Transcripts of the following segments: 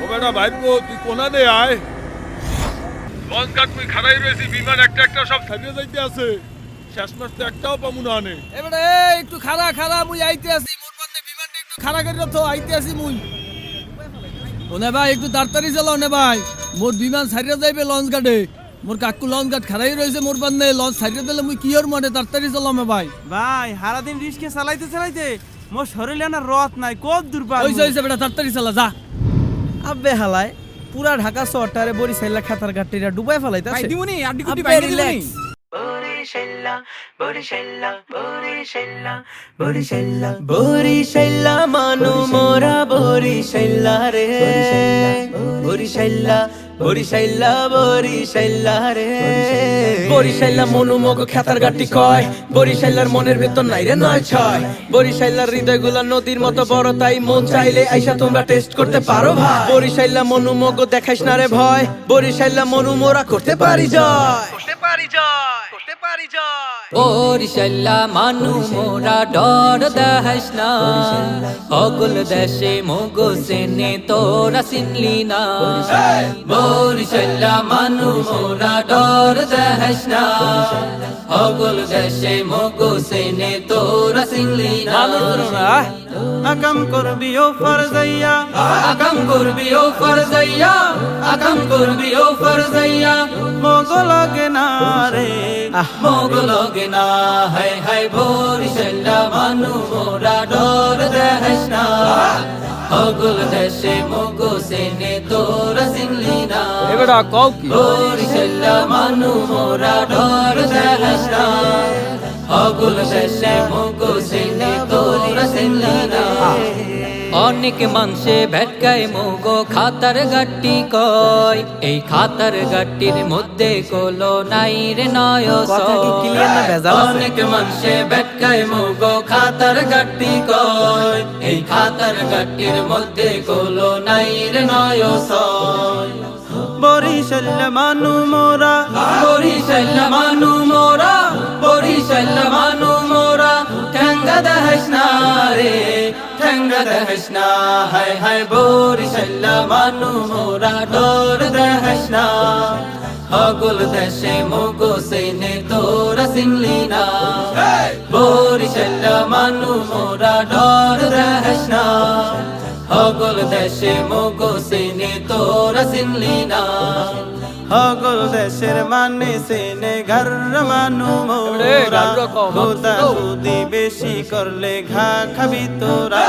ও বেটা ভাইবো তুই কোনা দে আয় লঞ্চ ঘাট তুই খাড়াই রয়েছি বিমান একটা একটা সব ছাড়িয়ে যাইতে আছে শেষ মাস তো একটাও পামু না আনে এবারে একটু খাড়া খাড়া মুই আইতে আসি মোর বান্দে বিমানটা একটু খাড়া করে তো আইতে আসি মুই ওনে ভাই একটু তাড়াতাড়ি চালাও নে ভাই মোর বিমান ছাড়িয়ে যাইবে লঞ্চ ঘাটে মোর কাকু লঞ্চ ঘাট খাড়াই রয়েছে মোর বান্দে লঞ্চ ছাড়িয়ে দিলে মুই কি ওর মনে তাড়াতাড়ি চালাও মে ভাই ভাই সারাদিন রিস্কে চালাইতে চালাইতে মোর শরীরে না রথ নাই কত দূর পার হইছে হইছে বেটা তাড়াতাড়ি চালা যা আব্বে হালায় পুরা ঢাকা শহরটারে বরিশাইলা খাতার ঘাটিরা ডুবাই ফেলাইতাছে ভাই দিমুনি আড্ডি কুটি আব্বে ভাই দিমুনি রিল্যাক্স বরিশাইলা মানু মোরা বরিশাইলা রে বরিশাইলা রে বরিশাইলা মনু মগ খাতার ঘাটি কয় বরিশাইলার মনের ভেতর নাই রে নয় ছয় বরিশাইলার হৃদয়গুলা নদীর মতো বড় তাই মন চাইলে আইসা তোমরা টেস্ট করতে পারো ভাই বরিশাইলা মনু মগ দেখাইস না রে ভয় বরিশাইলা মনু মোরা করতে পারি জয় বরিশাইলা মানু মোরা ডর দেহাস না সকল দেশে মগো সেনে তোরা চিনলি না বরিশাইলা মানু মোরা ডর দেহাস না সকল দেশে মগো সেনে তোরা চিনলি না আকাম করবি ও ফরজাইয়া আকাম করবি ও ফরজাইয়া আকাম করবি ও ফরজাইয়া মগো লাগে না রে মোগলগে না হায় হায় বরিশাইলা মানু মোরা ডর দেহাস না সকল দেশে মগো সেনে তোরা চিনলি না এবারে কও কি বরিশাইলা মানু মোরা ডর দেহাস না সকল দেশে মগো সেনে তোরা চিনলি না অনেক মানুষে ভেটকায় মোগো খাতার গাটি কয় এই খাতার গাটির মধ্যে কোলো নাই রে নয় কথা কি ক্লিয়ার না ভেজাল আছে? অনেক মানুষে ভেটকায় মোগো খাতার গাটি কয় এই খাতার গাটির মধ্যে কোলো নাই রে নয় বরিশাইলা মানু মোরা বরিশাইলা মানু মোরা বরিশাইলা মানু মোরা ঠেঙ্গা দেহাস না রে ঠেঙ্গা দেহাস না হায় হায় বরিশাইলা মানু মোরা ডর দেহাস না সকল দেশে মগো সেনে তোরা চিনলি না বরিশাইলা মানু মোরা ডর দেহাস না সকল দেশে মগো সেনে তোরা চিনলি না হগল দেশের মানে সেনে ঘর মানু এ, গান মোরা রকম। খোদা খুদি বেশি করলে ঘা খাবি তোরা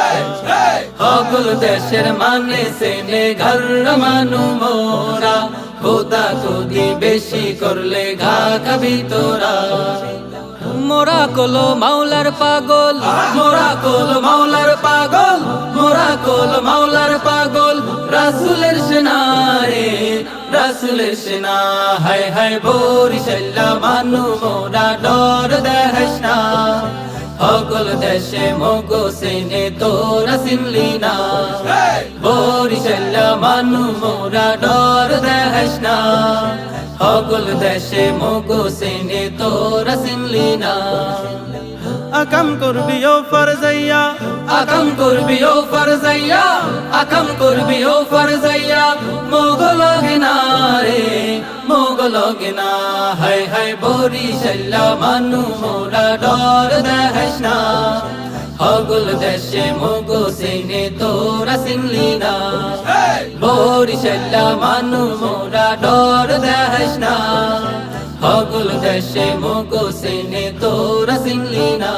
সকল দেশের মানে সেনে ঘর মানু মোরা খোদা খুদি বেশি করলে ঘা খাবি তোরা মোরা কোলো মাওলার পাগল মোরা কোলো মাওলার পাগল মোরা কোলো মাওলার পাগল রাসূলের সেনারে রাসূলের সেনা হায় হায় বরিশাইলা মানু মোরা ডর দেহাস না সকল দেশে মগো সেনে তোরা চিনলি না বরিশাইলা মানু মোরা ডর দেহাস না সকল দেশে মগো সেনে তোরা চিনলি না আকাম করবি ও ফরজাইয়া আকাম করবি ও ফরজাইয়া আকাম করবি ও ফরজাইয়া মোগলগে না রে মোগলগে না হায় হায় বরিশাইলা মানু মোরা ডর দেহাস না সকল দেশে মগো সেনে তোরা চিনলি না বরিশাইলা মানু মোরা ডর দেহাস না সকল দেশে মগো সেনে তোরা চিনলি না